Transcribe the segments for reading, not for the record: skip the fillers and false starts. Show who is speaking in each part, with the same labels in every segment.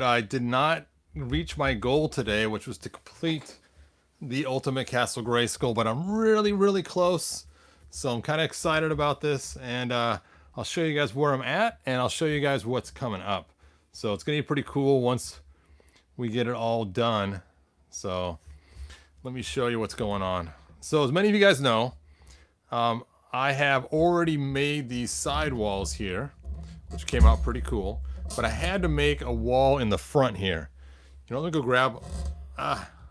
Speaker 1: I did not reach my goal today, which was to complete the ultimate Castle Grayskull, but I'm really, really close. So I'm kind of excited about this, and I'll show you guys where I'm at, and I'll show you guys what's coming up. So it's going to be pretty cool once we get it all done. So let me show you what's going on. So as many of you guys know, I have already made these side walls here, which came out pretty cool. But I had to make a wall in the front here. You know, let me go grab...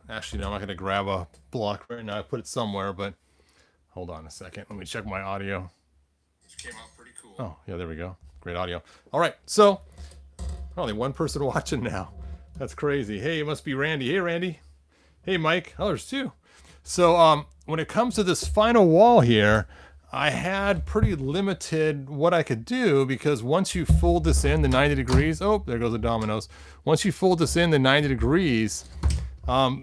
Speaker 1: actually, no, I'm not going to grab a block right now. I put it somewhere, but hold on a second. Let me check my audio. Which came out pretty cool. Oh, yeah, there we go. Great audio. All right, so only one person watching now. That's crazy. Hey, it must be Randy. Hey, Randy. Hey, Mike. Oh, there's two. So when it comes to this final wall here, I had pretty limited what I could do, because once you fold this in the 90 degrees, oh, there goes the dominoes. Once you fold this in the 90 degrees,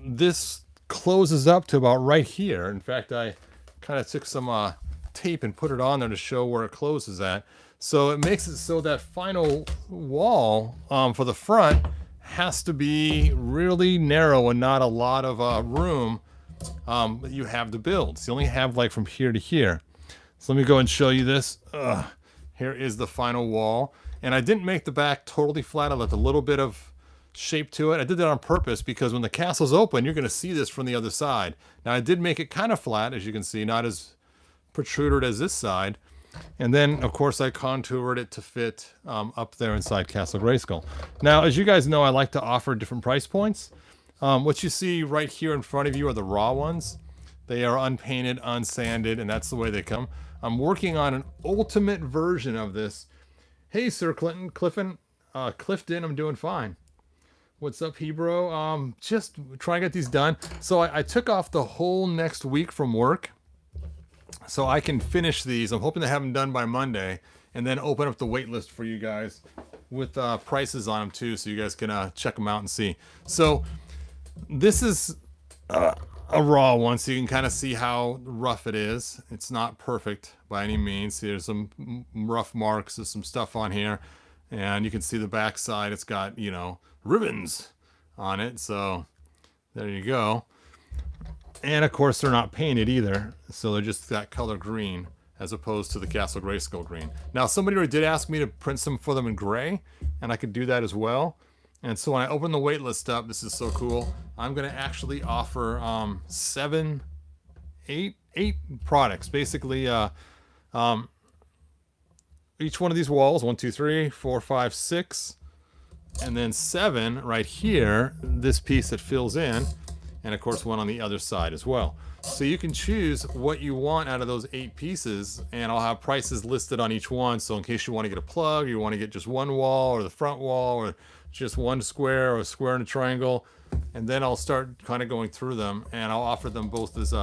Speaker 1: this closes up to about right here. In fact, I kind of took some tape and put it on there to show where it closes at. So it makes it so that final wall for the front has to be really narrow and not a lot of room that you have to build. So you only have like from here to here. So let me go and show you this. Here is the final wall. And I didn't make the back totally flat. I left a little bit of shape to it. I did that on purpose because when the castle's open, you're going to see this from the other side. Now I did make it kind of flat, as you can see, not as protruded as this side. And then, of course, I contoured it to fit up there inside Castle Grayskull. Now, as you guys know, I like to offer different price points. What you see right here in front of you are the raw ones. They are unpainted, unsanded, and that's the way they come. I'm working on an ultimate version of this. Hey, Sir Clifton, I'm doing fine. What's up, Hebrew? Just trying to get these done. So I took off the whole next week from work so I can finish these. I'm hoping to have them done by Monday, and then open up the wait list for you guys with prices on them too, so you guys can check them out and see. So this is a raw one, so you can kind of see how rough it is. It's not perfect by any means. See, there's some rough marks. There's some stuff on here, and you can see the back side. It's got, you know, ribbons on it. So there you go. And of course, they're not painted either, so they're just that color green as opposed to the Castle Grayskull green. Now, somebody already did ask me to print some for them in gray, and I could do that as well. And so when I open the wait list up, this is so cool. I'm going to actually offer eight products. Basically, each one of these walls, 1, 2, 3, 4, 5, 6, and then 7 right here, this piece that fills in, and of course one on the other side as well. So you can choose what you want out of those 8 pieces, and I'll have prices listed on each one. So in case you want to get a plug, or you want to get just one wall, or the front wall, or just one square, or a square and a triangle, and then I'll start kind of going through them, and I'll offer them both as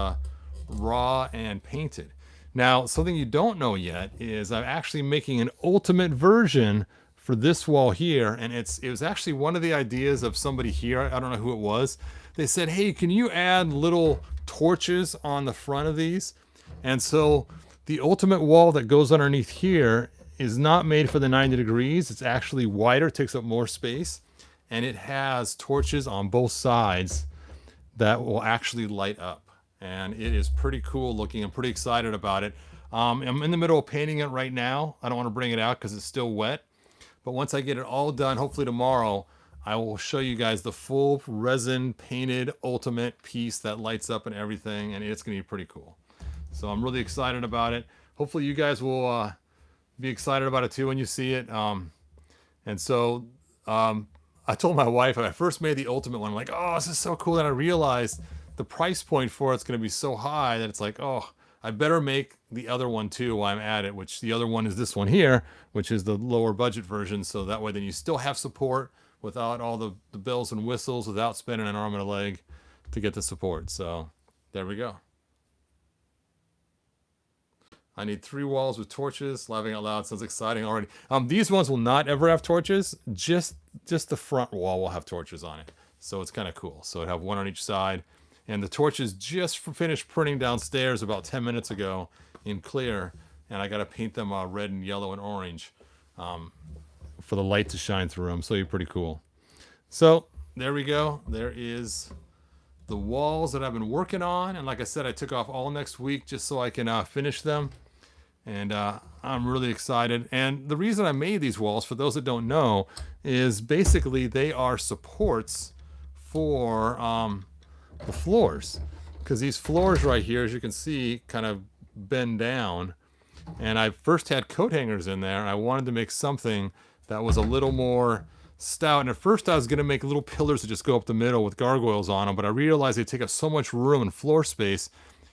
Speaker 1: raw and painted. Now, something you don't know yet is I'm actually making an ultimate version for this wall here, and it was actually one of the ideas of somebody here. I don't know who it was. They said, hey, can you add little torches on the front of these? And so the ultimate wall that goes underneath here is not made for the 90 degrees. It's actually wider, takes up more space, and it has torches on both sides that will actually light up. And it is pretty cool looking. I'm pretty excited about it. I'm in the middle of painting it right now. I don't want to bring it out because it's still wet. But once I get it all done, hopefully tomorrow, I will show you guys the full resin painted ultimate piece that lights up and everything, and it's going to be pretty cool. So I'm really excited about it. Hopefully you guys will be excited about it too when you see it. And so I told my wife when I first made the ultimate one, I'm like, oh, this is so cool. That I realized the price point for it's going to be so high that it's like, oh, I better make the other one too while I'm at it, which the other one is this one here, which is the lower budget version. So that way then you still have support without all the bells and whistles, without spending an arm and a leg to get the support. So there we go. I need 3 walls with torches. Laughing out loud sounds exciting already. These ones will not ever have torches. Just the front wall will have torches on it. So it's kind of cool. So it have one on each side. And the torches just finished printing downstairs about 10 minutes ago in clear. And I got to paint them red and yellow and orange for the light to shine through them. So it'll be pretty cool. So there we go. There is the walls that I've been working on. And like I said, I took off all next week just so I can finish them. And I'm really excited. And the reason I made these walls, for those that don't know, is basically they are supports for the floors. Because these floors right here, as you can see, kind of bend down. And I first had coat hangers in there. I wanted to make something that was a little more stout. And at first I was going to make little pillars that just go up the middle with gargoyles on them. But I realized they take up so much room and floor space,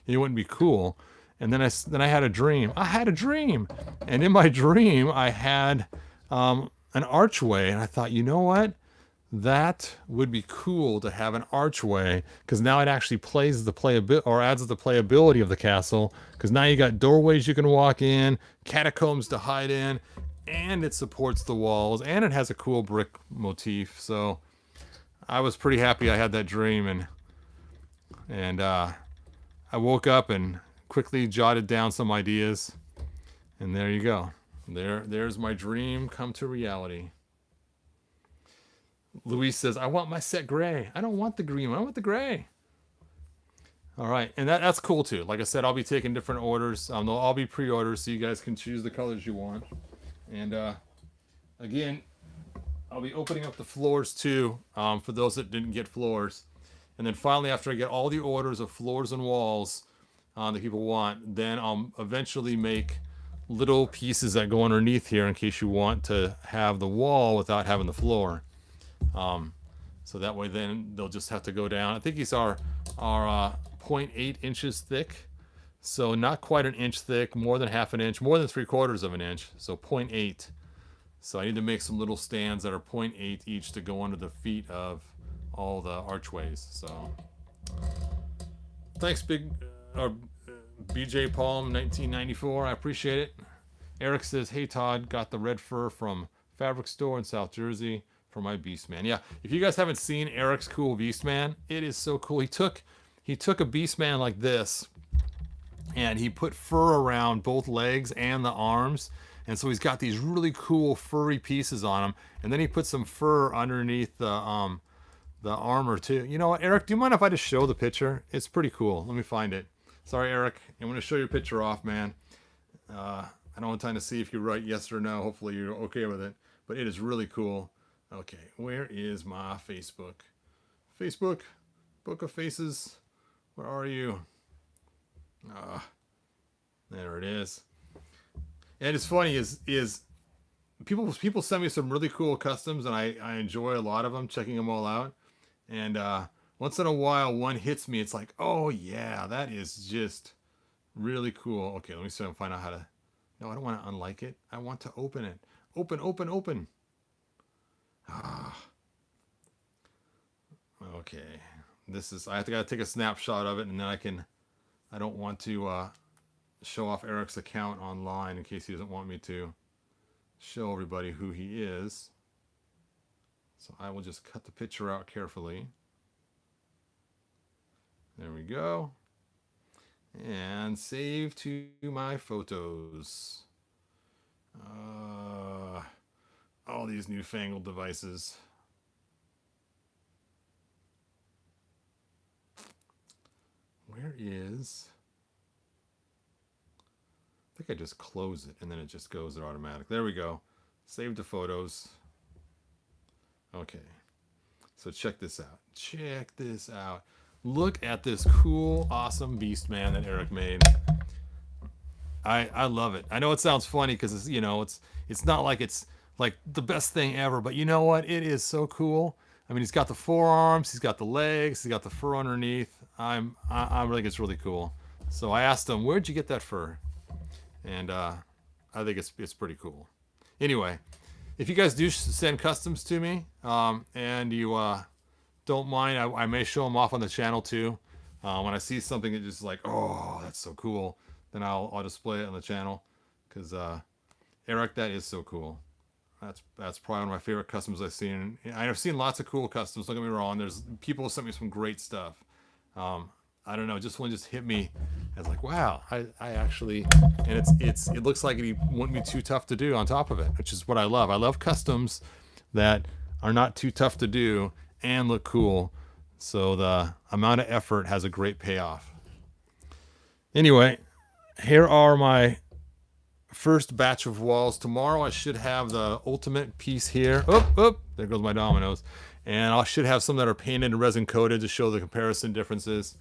Speaker 1: it wouldn't be cool. And then I had a dream. I had a dream. And in my dream, I had an archway. And I thought, you know what? That would be cool to have an archway, because now it actually plays the playability, or adds the playability of the castle, because now you got doorways you can walk in, catacombs to hide in, and it supports the walls, and it has a cool brick motif. So I was pretty happy I had that dream, and I woke up and quickly jotted down some ideas, and there you go. There's my dream come to reality. Luis says, I want my set gray. I don't want the green one. I want the gray. All right. And that's cool too. Like I said, I'll be taking different orders. They'll all be pre-orders, so you guys can choose the colors you want. And again, I'll be opening up the floors too, for those that didn't get floors. And then finally, after I get all the orders of floors and walls that people want, then I'll eventually make little pieces that go underneath here in case you want to have the wall without having the floor. So that way then they'll just have to go down. I think these are 0.8 inches thick. So not quite an inch thick, more than half an inch, more than 3/4 of an inch. So 0.8. So I need to make some little stands that are 0.8 each to go under the feet of all the archways. So thanks, BJ Palm 1994. I appreciate it. Eric says, hey Todd, got the red fur from Fabric Store in South Jersey for my Beastman. Yeah, if you guys haven't seen Eric's cool Beastman, it is so cool. He took a Beastman like this, and he put fur around both legs and the arms, and so he's got these really cool furry pieces on him. And then he put some fur underneath the armor too. You know what, Eric? Do you mind if I just show the picture? It's pretty cool. Let me find it. Sorry, Eric. I'm going to show your picture off, man. I don't have time to see if you write yes or no. Hopefully you're okay with it, but it is really cool. Okay, where is my Facebook? Facebook, Book of Faces, where are you? There it is. And it's funny is people send me some really cool customs, and I enjoy a lot of them, checking them all out. And once in a while, one hits me. It's like, oh yeah, that is just really cool. Okay, let me see if I can find out how to. No, I don't want to unlike it. I want to open it. Open. Okay, this is. I have to take a snapshot of it, and then I don't want to show off Eric's account online in case he doesn't want me to show everybody who he is. So I will just cut the picture out carefully. There we go. And save to my photos. All these newfangled devices. Where is... I think I just close it and then it just goes there automatic. There we go. Save the photos. Okay. So check this out. Check this out. Look at this cool, awesome Beastman that Eric made. I love it. I know it sounds funny because it's, you know, it's not like it's like the best thing ever, but you know what? It is so cool. I mean, he's got the forearms, he's got the legs, he's got the fur underneath. I really think it's really cool. So I asked him, where'd you get that fur? And I think it's pretty cool. Anyway, if you guys do send customs to me, and you don't mind, I may show them off on the channel too. When I see something that just like, oh, that's so cool, then I'll display it on the channel. Because Eric, that is so cool. That's probably one of my favorite customs I've seen. I've seen lots of cool customs. Don't get me wrong. There's people who sent me some great stuff. I don't know. Just one just hit me. I was like, wow. I actually, and it looks like it wouldn't be too tough to do on top of it, which is what I love. I love customs that are not too tough to do and look cool. So the amount of effort has a great payoff. Anyway, here are my first batch of walls. Tomorrow I should have the ultimate piece here. There goes my dominoes. And I should have some that are painted and resin coated to show the comparison differences.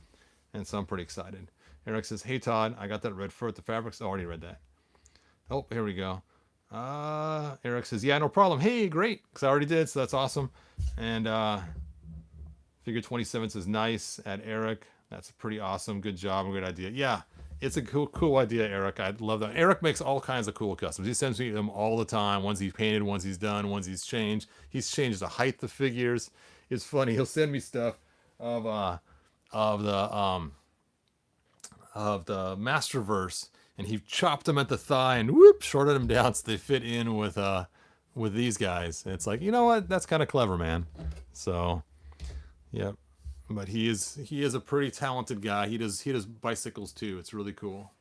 Speaker 1: And so I'm pretty excited. Eric says, hey Todd, I got that red fur at the fabrics. I already read that. Oh, here we go. Eric says, yeah, no problem. Hey, great, because I already did, so that's awesome. And figure 27 says, nice at Eric. That's pretty awesome. Good job and good idea. Yeah, it's a cool idea, Eric. I love that. Eric makes all kinds of cool customs. He sends me them all the time. Ones he's painted, ones he's done, ones he's changed. He's changed the height of figures. It's funny. He'll send me stuff of the Masterverse, and he chopped them at the thigh and whoop, shorted them down so they fit in with these guys. And it's like, you know what? That's kind of clever, man. So, yep. But he is a pretty talented guy. He does bicycles too. It's really cool.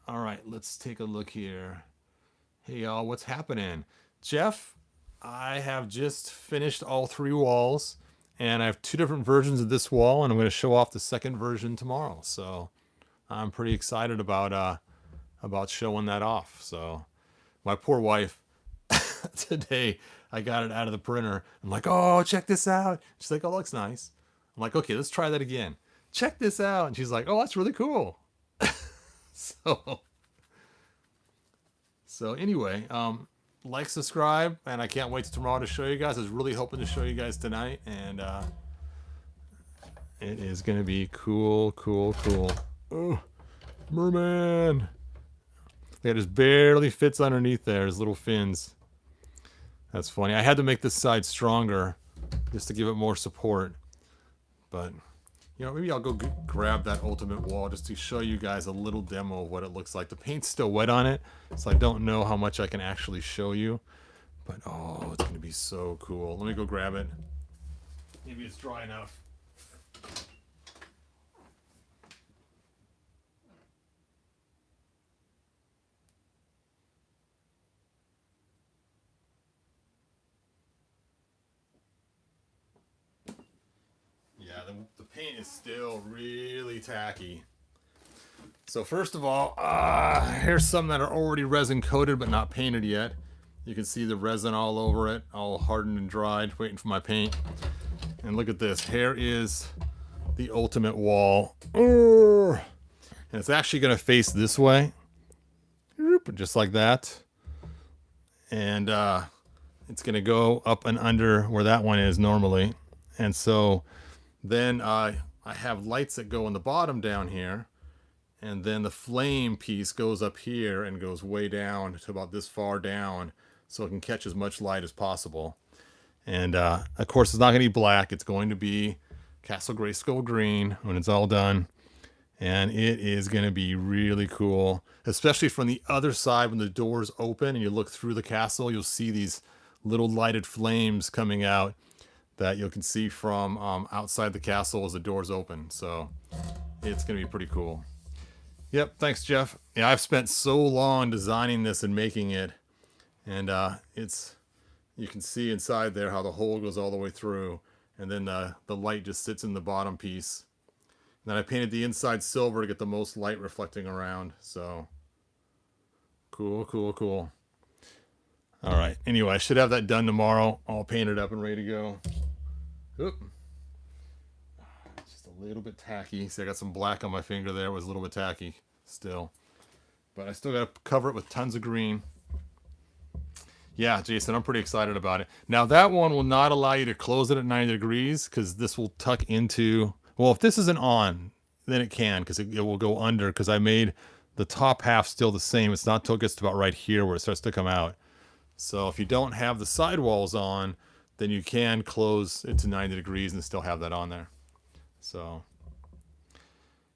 Speaker 1: All right, let's take a look here. Hey y'all, what's happening? Jeff, I have just finished all 3 walls, and I have 2 different versions of this wall, and I'm going to show off the second version tomorrow. So I'm pretty excited about showing that off. So my poor wife today, I got it out of the printer. I'm like, oh, check this out. She's like, oh, looks nice. I'm like, okay, let's try that again. Check this out. And she's like, oh, that's really cool. So anyway, like, subscribe, and I can't wait till tomorrow to show you guys. I was really hoping to show you guys tonight, and it is going to be cool. Oh, merman. It just barely fits underneath there, his little fins. That's funny. I had to make this side stronger just to give it more support. But, you know, maybe I'll go grab that ultimate wall just to show you guys a little demo of what it looks like. The paint's still wet on it, so I don't know how much I can actually show you. But, oh, it's going to be so cool. Let me go grab it. Maybe it's dry enough. Yeah, the paint is still really tacky. So first of all, here's some that are already resin coated but not painted yet. You can see the resin all over it, all hardened and dried, waiting for my paint. And look at this. Here is the ultimate wall. And it's actually going to face this way. Just like that. And it's going to go up and under where that one is normally. And so then I have lights that go on the bottom down here. And then the flame piece goes up here and goes way down to about this far down, so it can catch as much light as possible. And of course, it's not going to be black. It's going to be Castle Grayskull green when it's all done. And it is going to be really cool, especially from the other side when the doors open and you look through the castle. You'll see these little lighted flames coming out that you can see from outside the castle as the doors open. So it's going to be pretty cool. Yep, thanks, Jeff. Yeah, I've spent so long designing this and making it, and you can see inside there how the hole goes all the way through, and then the light just sits in the bottom piece. And then I painted the inside silver to get the most light reflecting around. So cool. All right. Anyway, I should have that done tomorrow, all painted up and ready to go. Oop. Just a little bit tacky. See, I got some black on my finger there. It was a little bit tacky still. But I still got to cover it with tons of green. Yeah, Jason, I'm pretty excited about it. Now, that one will not allow you to close it at 90 degrees because this will tuck into... Well, if this isn't on, then it can because it will go under because I made the top half still the same. It's not till it gets to about right here where it starts to come out. So if you don't have the sidewalls on, then you can close it to 90 degrees and still have that on there. So,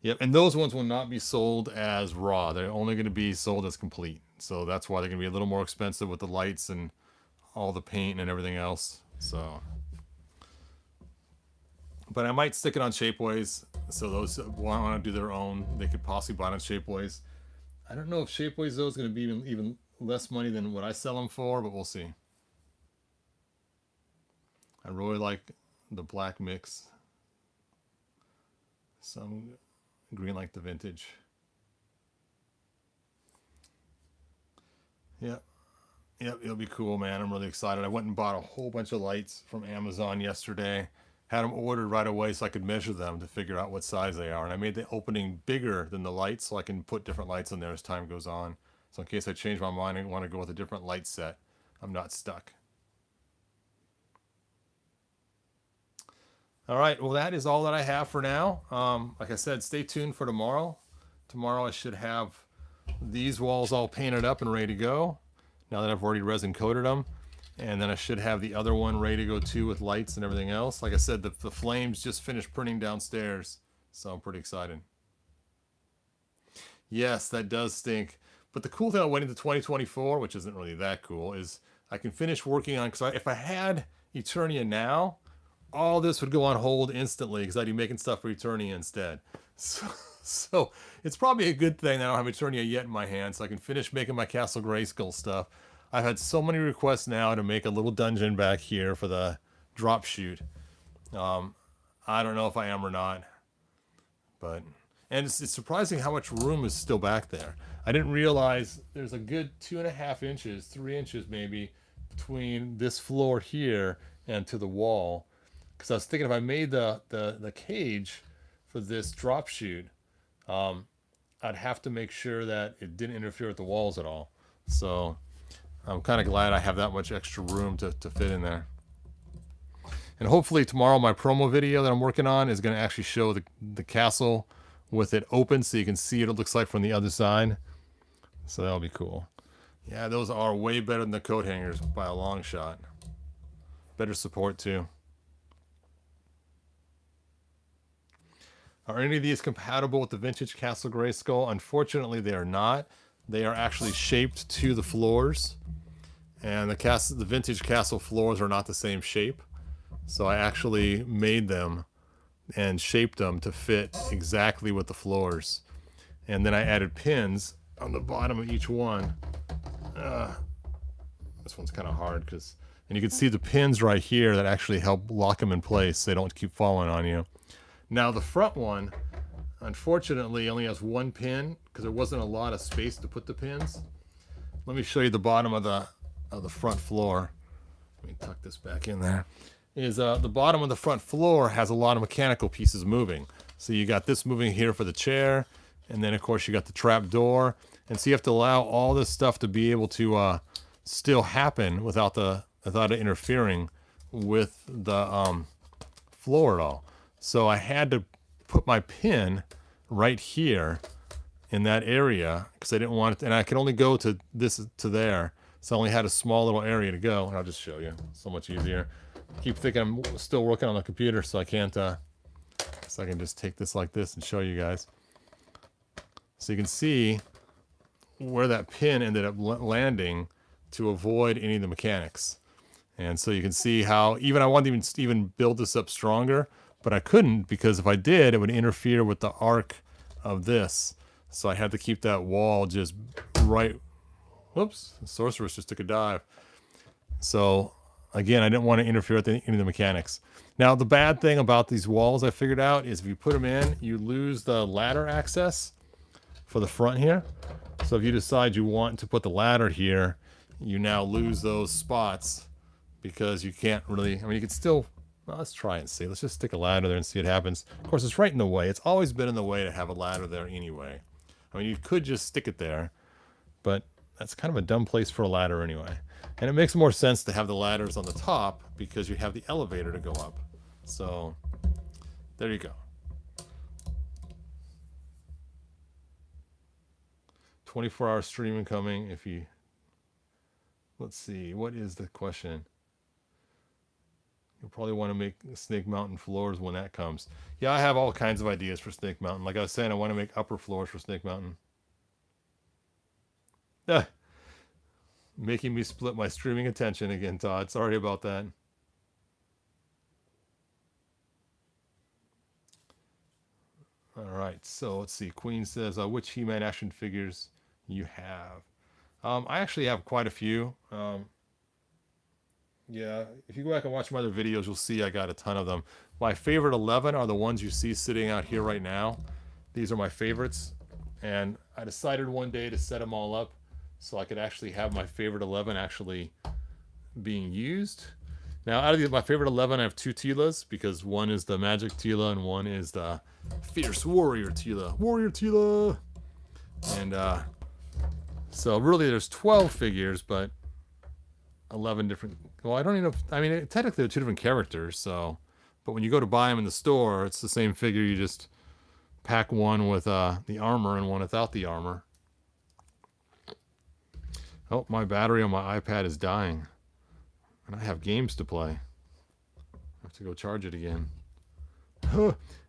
Speaker 1: yep. And those ones will not be sold as raw. They're only going to be sold as complete. So that's why they're going to be a little more expensive with the lights and all the paint and everything else. So, but I might stick it on Shapeways. So those who want to do their own, they could possibly buy it on Shapeways. I don't know if Shapeways though is going to be even less money than what I sell them for, but we'll see. I really like the black mix. Some green like the vintage. Yep. Yep, it'll be cool, man. I'm really excited. I went and bought a whole bunch of lights from Amazon yesterday. Had them ordered right away so I could measure them to figure out what size they are. And I made the opening bigger than the lights so I can put different lights in there as time goes on. So in case I change my mind and want to go with a different light set, I'm not stuck. All right, well, that is all that I have for now. Like I said, stay tuned for tomorrow. Tomorrow I should have these walls all painted up and ready to go, now that I've already resin coated them. And then I should have the other one ready to go too with lights and everything else. Like I said, the flames just finished printing downstairs, so I'm pretty excited. Yes, that does stink. But the cool thing about waiting to 2024, which isn't really that cool, is I can finish working on, because if I had Eternia now, all this would go on hold instantly because I'd be making stuff for Eternia instead. So it's probably a good thing that I don't have Eternia yet in my hand, so I can finish making my Castle Grayskull stuff. I've had so many requests now to make a little dungeon back here for the drop shoot. I don't know if I am or not, but it's surprising how much room is still back there. I didn't realize there's a good 2.5 inches, 3 inches maybe, between this floor here and to the wall. Because I was thinking if I made the cage for this drop shoot, I'd have to make sure that it didn't interfere with the walls at all. So I'm kind of glad I have that much extra room to fit in there. And hopefully tomorrow my promo video that I'm working on is going to actually show the castle with it open so you can see what it looks like from the other side. So that'll be cool. Yeah, those are way better than the coat hangers by a long shot. Better support too. Are any of these compatible with the vintage Castle Grayskull? Unfortunately, they are not. They are actually shaped to the floors. And the vintage castle floors are not the same shape. So I actually made them and shaped them to fit exactly with the floors. And then I added pins on the bottom of each one. This one's kind of hard and you can see the pins right here that actually help lock them in place so they don't keep falling on you. Now the front one, unfortunately, only has one pin because there wasn't a lot of space to put the pins. Let me show you the bottom of the front floor. Let me tuck this back in there. The bottom of the front floor has a lot of mechanical pieces moving. So you got this moving here for the chair, and then of course you got the trap door. And so you have to allow all this stuff to be able to still happen without it interfering with the floor at all. So I had to put my pin right here in that area because I didn't want it, and I could only go to there. So I only had a small little area to go, and I'll just show you. So much easier. I keep thinking I'm still working on the computer, so I can't. So I can just take this like this and show you guys. So you can see where that pin ended up landing to avoid any of the mechanics. And so you can see how I wanted to even build this up stronger, but I couldn't because if I did, it would interfere with the arc of this. So I had to keep that wall just right. Whoops, the sorceress just took a dive. So again, I didn't want to interfere with any of the mechanics. Now, the bad thing about these walls I figured out is if you put them in, you lose the ladder access for the front here. So if you decide you want to put the ladder here, you now lose those spots because you can't really, you can still, well, let's try and see. Let's just stick a ladder there and see what happens. Of course, it's right in the way. It's always been in the way to have a ladder there anyway. You could just stick it there, but that's kind of a dumb place for a ladder anyway. And it makes more sense to have the ladders on the top because you have the elevator to go up. So there you go. 24-hour streaming coming if you, let's see, what is the question? You'll probably want to make Snake Mountain floors when that comes. Yeah, I have all kinds of ideas for Snake Mountain. Like I was saying, I want to make upper floors for Snake Mountain. Making me split my streaming attention again, Todd. Sorry about that. All right, so let's see. Queen says, which He-Man action figures you have? I actually have quite a few. Yeah, if you go back and watch my other videos, you'll see I got a ton of them. My favorite 11 are the ones you see sitting out here right now. These are my favorites. And I decided one day to set them all up so I could actually have my favorite 11 actually being used. Now, out of my favorite 11, I have two Tilas because one is the Magic Tila and one is the Fierce Warrior Tila. Warrior Tila! And so really there's 12 figures, but 11 different. Well, I don't even know. I mean, technically they're two different characters. So, but when you go to buy them in the store, it's the same figure. You just pack one with the armor and one without the armor. Oh, my battery on my iPad is dying, and I have games to play. I have to go charge it again.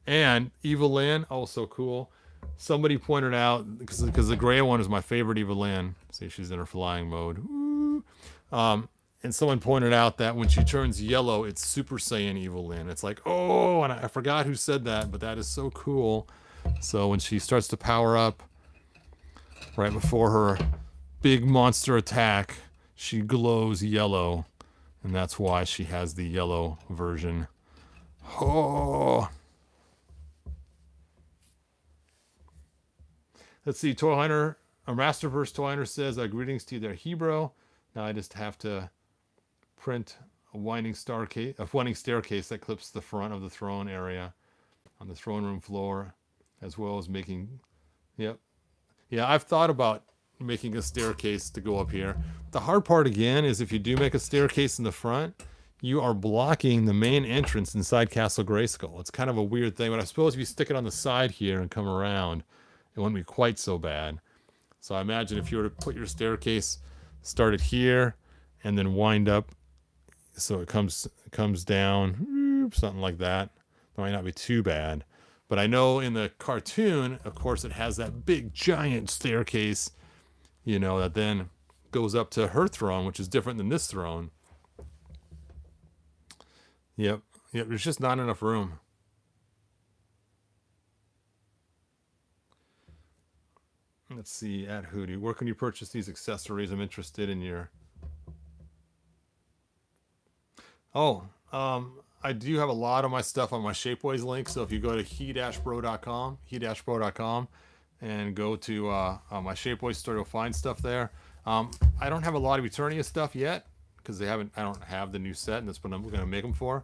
Speaker 1: And Evil Lyn, oh, so cool. Somebody pointed out because the gray one is my favorite Evil Lyn. See, she's in her flying mode. And someone pointed out that when she turns yellow, it's Super Saiyan Evil Lyn. It's like, oh, and I forgot who said that, but that is so cool. So when she starts to power up right before her big monster attack, she glows yellow, and that's why she has the yellow version. Oh. Let's see, Toy Hunter, a Masterverse Toy Hunter says, greetings to you there, Hebrew. Now I just have to print a winding staircase that clips the front of the throne area on the throne room floor, as well as making, yep. Yeah, I've thought about making a staircase to go up here. The hard part again is if you do make a staircase in the front, you are blocking the main entrance inside Castle Grayskull. It's kind of a weird thing, but I suppose if you stick it on the side here and come around, it wouldn't be quite so bad. So I imagine if you were to put your staircase, start it here, and then wind up so it comes down, something like that. It might not be too bad. But I know in the cartoon, of course, it has that big giant staircase, you know, that then goes up to her throne, which is different than this throne. Yep, there's just not enough room. Let's see, at Hootie, where can you purchase these accessories? I'm interested in your... Oh, I do have a lot of my stuff on my Shapeways link, so if you go to he-bro.com, and go to my Shapeways store, you'll find stuff there. I don't have a lot of Eternia stuff yet, because I don't have the new set, and that's what I'm going to make them for.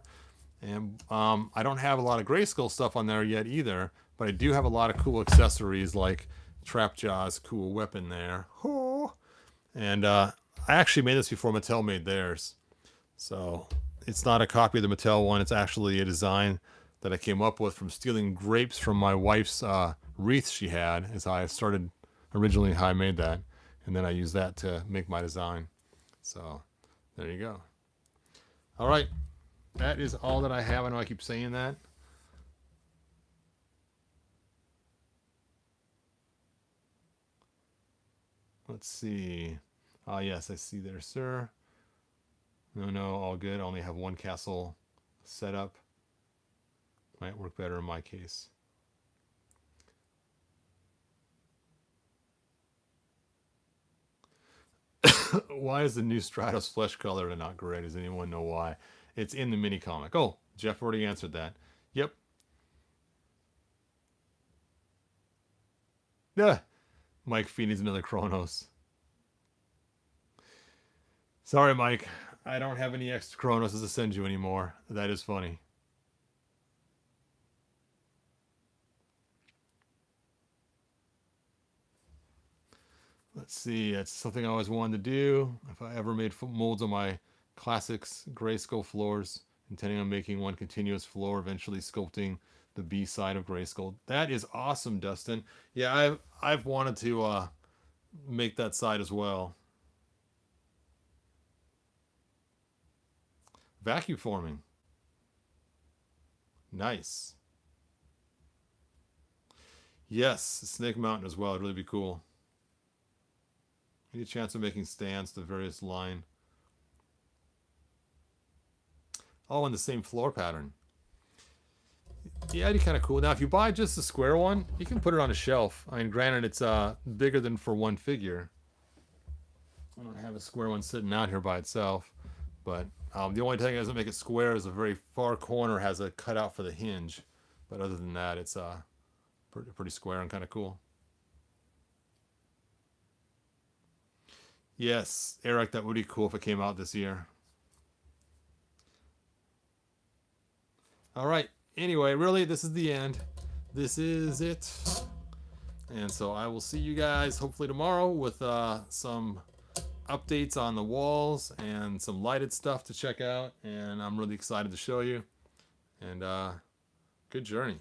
Speaker 1: And I don't have a lot of Grayskull stuff on there yet either, but I do have a lot of cool accessories like Trapjaw's cool weapon there. Oh. And I actually made this before Mattel made theirs. So it's not a copy of the Mattel one. It's actually a design that I came up with from stealing grapes from my wife's wreath she had. Is how I started originally, how I made that. And then I used that to make my design. So there you go. All right. That is all that I have. I know I keep saying that. Let's see. Ah, yes, I see there, sir. No, all good. I only have one castle set up. Might work better in my case. Why is the new Stratos flesh color not gray? Does anyone know why? It's in the mini comic. Oh, Jeff already answered that. Yep. Yeah. Mike Feeney's another Kronos. Sorry, Mike. I don't have any extra Kronoses to send you anymore. That is funny. Let's see. It's something I always wanted to do. If I ever made molds on my classics Grayskull floors, intending on making one continuous floor, eventually sculpting the B side of Grayskull. That is awesome, Dustin. Yeah, I've wanted to make that side as well. Vacuum forming. Nice. Yes, Snake Mountain as well. It'd really be cool. Any chance of making stands to various line? All in the same floor pattern. Yeah, it'd be kind of cool. Now, if you buy just the square one, you can put it on a shelf. I mean, granted, it's bigger than for one figure. I don't have a square one sitting out here by itself, but The only thing that doesn't make it square is the very far corner has a cutout for the hinge. But other than that, it's pretty square and kind of cool. Yes, Eric, that would be cool if it came out this year. All right. Anyway, really, this is the end. This is it. And so I will see you guys hopefully tomorrow with some updates on the walls and some lighted stuff to check out. And I'm really excited to show you. And good journey.